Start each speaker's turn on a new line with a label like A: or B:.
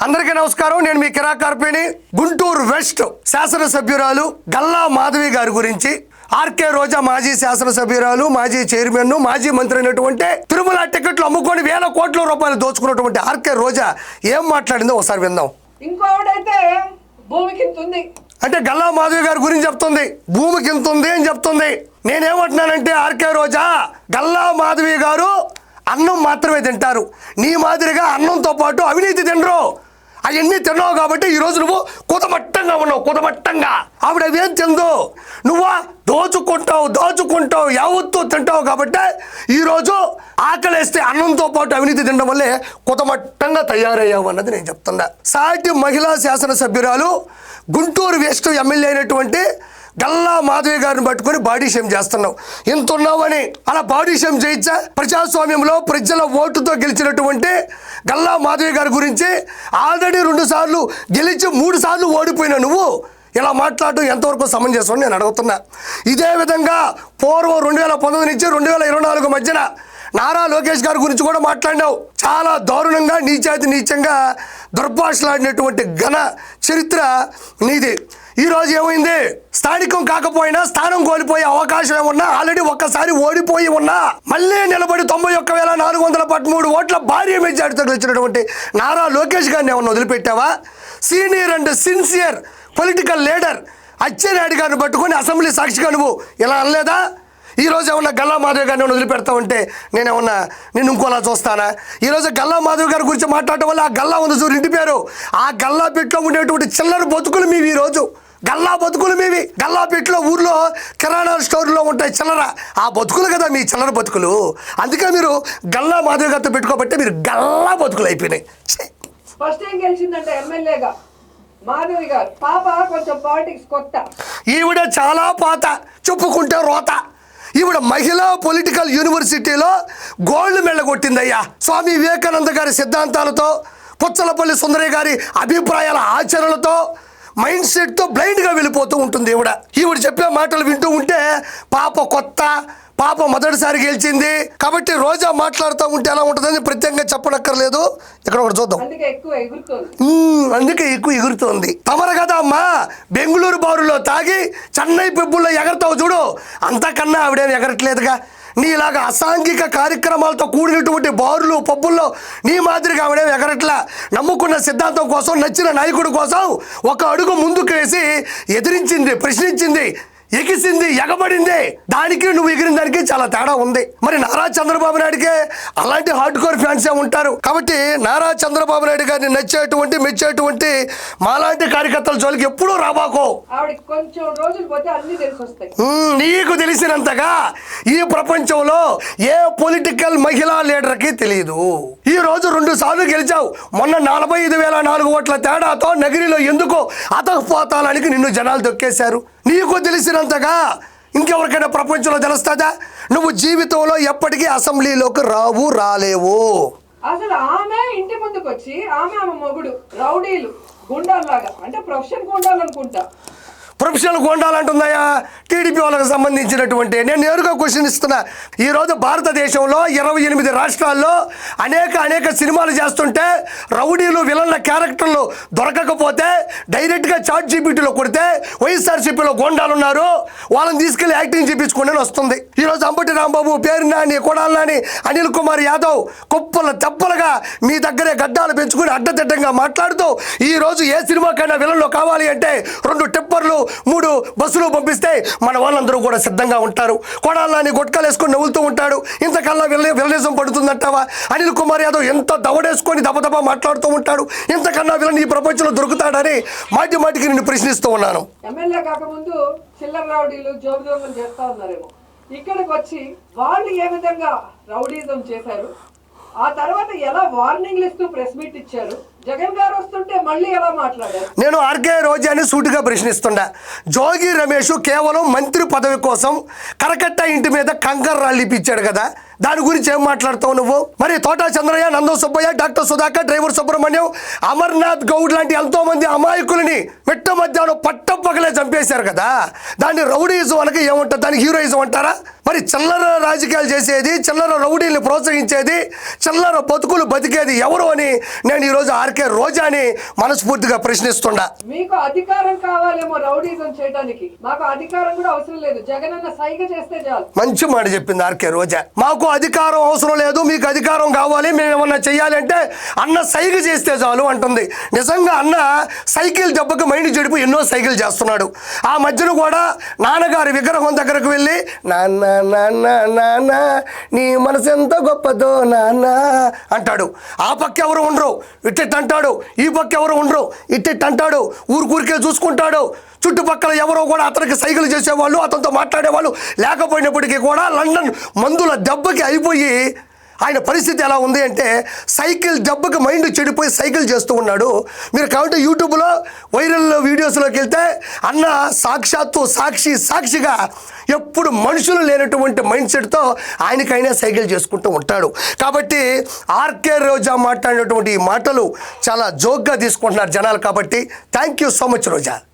A: అందరికీ నమస్కారం. నేను మీ కిరాకార్పేని. గుంటూరు వెస్ట్ శాసనసభ్యురాలు గల్లా మాధవి గారి గురించి, ఆర్కే రోజా మాజీ శాసనసభ్యురాలు, మాజీ చైర్మన్, మాజీ మంత్రి అయినటువంటి తిరుమల టికెట్లు అమ్ముకొని వేల కోట్ల రూపాయలు దోచుకున్నటువంటి ఆర్కే రోజా ఏం మాట్లాడిందో ఒకసారి విందాం.
B: ఇంకోడైతే భూమికి ఇంతుంది
A: అంటే గల్లా మాధవి గారి గురించి చెప్తుంది, భూమికి ఇంతుంది అని చెప్తుంది. నేనేమంటున్నానంటే ఆర్కే రోజా, గల్లా మాధవి గారు అన్నం మాత్రమే తింటారు. నీ మాదిరిగా అన్నంతో పాటు అవినీతి తినరు. అవన్నీ తిన్నావు కాబట్టి ఈరోజు నువ్వు కుతమట్టంగా ఉన్నావు. కుతమట్టంగా ఆవిడ అవేం తిందో, నువ్వు దోచుకుంటావు యావత్తు తింటావు కాబట్టి ఈరోజు ఆకలేస్తే అన్నంతో పాటు అవినీతి తినడం వల్లే కుతమట్టంగా తయారయ్యావు అన్నది నేను చెప్తున్నా. సాటి మహిళా శాసనసభ్యురాలు గుంటూరు వెస్ట్ ఎమ్మెల్యే అయినటువంటి గల్లా మాధవి గారిని పట్టుకుని బాడీ షేమ్ చేస్తున్నావు. ఇంత ఉన్నావని అలా బాడీ షేమ్ చేయించా? ప్రజాస్వామ్యంలో ప్రజల ఓటుతో గెలిచినటువంటి గల్లా మాధవి గారి గురించి ఆల్రెడీ 2 సార్లు గెలిచి 3 సార్లు ఓడిపోయిన నువ్వు ఇలా మాట్లాడటం ఎంతవరకు సమంజసం నేను అడుగుతున్నా. ఇదే విధంగా పూర్వం 2019 నుంచి 2024 మధ్యన నారా లోకేష్ గారి గురించి కూడా మాట్లాడినావు. చాలా దారుణంగా నీచంగా దుర్భాషలాడినటువంటి ఘన చరిత్ర నీది. ఈరోజు ఏమైంది? స్థానికం కాకపోయినా స్థానం కోల్పోయే అవకాశం ఏమన్నా, ఆల్రెడీ ఒక్కసారి ఓడిపోయి ఉన్నా మళ్ళీ నిలబడి 91,413 ఓట్ల భారీ మెజార్టీతో గెలిచినటువంటి నారా లోకేష్ గారిని ఏమన్నా వదిలిపెట్టావా? Senior and sincere political leader Atchannaidu గారిని పట్టుకొని అసెంబ్లీ సాక్షిగా నువ్వు ఇలా అనలేదా? ఈరోజు ఏమన్నా గల్లా మాధవి గారిని వదిలిపెడతా ఉంటే నేనేమన్నా నేను ఇంకోలా చూస్తానా? ఈరోజు గల్లా మాధవి గారి గురించి మాట్లాడటం వల్ల ఆ గల్లా ఉంది చూడు ఇంటి పేరు, ఆ గల్లా పెట్లో ఉండేటువంటి చిల్లర బతుకులు మీవి. ఈరోజు గల్లా బతుకులు మీవి. గల్లా పెట్లో ఊర్లో కిరాణా స్టోర్లో ఉంటాయి చిల్లర, ఆ బతుకులు కదా మీ చిల్లర బతుకులు. అందుకే మీరు గల్లా మాధవి గారితో పెట్టుకోబట్టే మీరు గల్లా బతుకులు అయిపోయినాయి.
B: ఫస్ట్ ఏం గెలిచిందంటే ఎమ్మెల్యేగా మాధవి గారు. పాప కొంచెం పాలిటిక్స్ కొత్త,
A: ఈవిడ చాలా పాత, చెప్పుకుంటే రోత. ఈవిడ మహిళా పొలిటికల్ యూనివర్సిటీలో గోల్డ్ మెడల్ కొట్టిందయ్యా. స్వామి వివేకానంద గారి సిద్ధాంతాలతో, పుచ్చలపల్లి సుందరయ్య గారి అభిప్రాయాల ఆచరణలతో, మైండ్ సెట్తో బ్లైండ్గా వెళ్ళిపోతూ ఉంటుంది ఈవిడ చెప్పే మాటలు వింటూ ఉంటే పాప కొత్త, పాప మొదటిసారి గెలిచింది కాబట్టి రోజా మాట్లాడుతూ ఉంటే ఎలా ఉంటుందని ప్రత్యేకంగా చెప్పనక్కర్లేదు. ఇక్కడ ఒకటి చూద్దాం. అందుకే ఎక్కువ ఎగురుతోంది. తమరు కదా అమ్మా బెంగళూరు బారులో తాగి చెన్నై పబ్బుల్లో ఎగరతావు చూడు, అంతకన్నా ఆవిడేమి ఎగరట్లేదుగా. నీలాగా అసాంఘిక కార్యక్రమాలతో కూడినటువంటి బారులు పబ్బుల్లో నీ మాదిరిగా ఆవిడేమి ఎగరట్లా. నమ్ముకున్న సిద్ధాంతం కోసం, నచ్చిన నాయకుడి కోసం ఒక అడుగు ముందుకు వేసి ఎదిరించింది, ప్రశ్నించింది, ఎగిసింది, ఎగబడింది. దానికి నువ్వు ఎగిరిన దానికి చాలా తేడా ఉంది. మరి నారా చంద్రబాబు నాయుడికే అలాంటి హార్డ్ కోర్ ఫ్యాన్సే ఉంటారు కాబట్టి నారా చంద్రబాబు నాయుడు గారిని నచ్చేటువంటి మెచ్చేటువంటి మాలాంటి కార్యకర్తల జోలికి ఎప్పుడూ రాబాకో. నీకు తెలిసినంతగా ఈ ప్రపంచంలో ఏ పొలిటికల్ మహిళా లీడర్కి తెలియదు. ఈ రోజు 2 సార్లు గెలిచావు. మొన్న 45,004 ఓట్ల తేడాతో నగిరిలో ఎందుకో అతకపోతాలానికి నిన్ను జనాలు దొక్కేశారు. నీకు తెలిసినంతగా ఇంకెవరికైనా ప్రపంచంలో తెలుస్తుందా? నువ్వు జీవితంలో ఎప్పటికీ అసెంబ్లీలోకి రాలేవు.
B: అసలు ఆమె ఇంటి ముందుకు వచ్చి ఆమె మొగుడు రౌడీలు గుండాల్లాగా, అంటే ప్రొఫెషన్ గుండాలు అనుకుంటా,
A: ప్రొఫెషనల్ గోండాలంటుందయ్యా టీడీపీ వాళ్ళకి సంబంధించినటువంటి. నేను నేరుగా క్వశ్చన్ ఇస్తున్నా. ఈరోజు భారతదేశంలో 28 రాష్ట్రాల్లో అనేక సినిమాలు చేస్తుంటే రౌడీలు విలన్ల క్యారెక్టర్లు దొరకకపోతే డైరెక్ట్గా చాట్ జీపీటీలో కొడితే వైఎస్ఆర్సీపీలో గోండాలు ఉన్నారు, వాళ్ళని తీసుకెళ్లి యాక్టింగ్ చేయించుకోండి వస్తుంది. ఈరోజు అంబటి రాంబాబు, పేరు నాని, కొడాల నాని, అనిల్ కుమార్ యాదవ్ తెప్పలుగా మీ దగ్గరే గడ్డాలు పెంచుకుని అడ్డదిడ్డంగా మాట్లాడుతూ ఈరోజు ఏ సినిమాకైనా విలన్లో కావాలి అంటే 2 టిప్పర్లు 3 బస్సులు పంపిస్తే మన వాళ్ళందరూ కూడా సిద్ధంగా ఉంటారు. కొడాలని గొట్కాలు వేసుకొని నవ్వులుతూ ఉంటాడు. ఇంతకల్లా విలనిజం పడుతుందంటావా? అనిల్ కుమార్ యాదవ్ ఎంత దవడేసుకొని దబదబా మాట్లాడుతూ ఉంటాడు. ఇంతకన్నా విలన్ ఈ ప్రపంచంలో దొరుకుతాడని మాటికి నిన్ను ప్రశ్నిస్తూ ఉన్నాను.
B: ఎమ్మెల్యే కాకముందు చిల్లర రౌడీలు జోబుదోబులు చేస్తా ఉన్నారేమో, ఇక్కడికి వచ్చి వాళ్ళు ఏ విధంగా రౌడీజం చేశారు, ఆ తర్వాత ఎలా వార్నింగ్లు ఇస్తూ ప్రెస్ మీట్ ఇచ్చారు, జగన్ గారు వస్తుంటే మళ్ళీ ఎలా మాట్లాడారు?
A: నేను ఆర్కే రోజాని సూటిగా ప్రశ్నిస్తుండా. జోగి రమేష్ కేవలం మంత్రి పదవి కోసం కరకట్ట ఇంటి మీద కంకర రాళ్ళు ఇప్పించాడు కదా, దాని గురించి ఏం మాట్లాడతావు నువ్వు? మరి తోటా చంద్రయ్య, నందో సుబ్బయ్య, డాక్టర్ సుధాకర్, డ్రైవర్ సుబ్రహ్మణ్యం, అమర్నాథ్ గౌడ్ లాంటి ఎంతో మంది అమాయకులని మిట్ట మధ్యాహ్నం పట్టపగలే చంపేశారు కదా. దాన్ని రౌడీయిజం అనక ఏముంటుంది? దానికి హీరోయిజం అంటారా? మరి చిల్లర రాజకీయాలు చేసేది, చిల్లర రౌడీల్ని ప్రోత్సహించేది, చిల్లర బతుకులు బతికేది ఎవరు అని నేను ఈరోజు ఆర్కే రోజాని మనస్ఫూర్తిగా ప్రశ్నిస్తుండా.
B: మీకు అధికారం కావాలేమో రౌడీజం చేయడానికి, మాకు అధికారం కూడా అవసరం లేదు, జగన్ అన్న సైగ చేస్తే చాలు.
A: మంచి మాట చెప్పింది ఆర్కే రోజా. మాకు అధికారం అవసరం లేదు, మీకు అధికారం కావాలి, మేము ఏమన్నా చెయ్యాలంటే అన్న సైగ చేస్తే చాలు అంటుంది. నిజంగా అన్న సైకిల్ దెబ్బకి మైండ్ చెడిపి ఎన్నో సైకిల్ చేస్తున్నాడు. ఆ మధ్యన కూడా నాన్నగారి విగ్రహం దగ్గరకు వెళ్ళి నాన్న నాన్న నాన్న నీ మనసు ఎంత గొప్పదో నాన్న అంటాడు. ఆ పక్క ఎవరు ఉండరు, ఇట్టిట్ అంటాడు. ఈ పక్క ఎవరు ఉండరు, ఇట్టిట్ అంటాడు. ఊరికే చూసుకుంటాడు. చుట్టుపక్కల ఎవరో కూడా అతనికి సైకిల్ చేసేవాళ్ళు, అతనితో మాట్లాడేవాళ్ళు లేకపోయినప్పటికీ కూడా లండన్ మందుల దెబ్బకి అయిపోయి ఆయన పరిస్థితి ఎలా ఉంది అంటే సైకిల్ దెబ్బకి మైండ్ చెడిపోయి సైకిల్ చేస్తూ ఉన్నాడు. మీరు కాబట్టి యూట్యూబ్లో వైరల్ వీడియోస్లోకి వెళ్తే అన్న సాక్షాత్తు సాక్షిగా ఎప్పుడు మనుషులు లేనటువంటి మైండ్ సెట్తో ఆయనకైనా సైకిల్ చేసుకుంటూ ఉంటాడు. కాబట్టి ఆర్కే రోజా మాట్లాడినటువంటి ఈ మాటలు చాలా జోక్గా తీసుకుంటున్నారు జనాలు. కాబట్టి thank you so much Roja.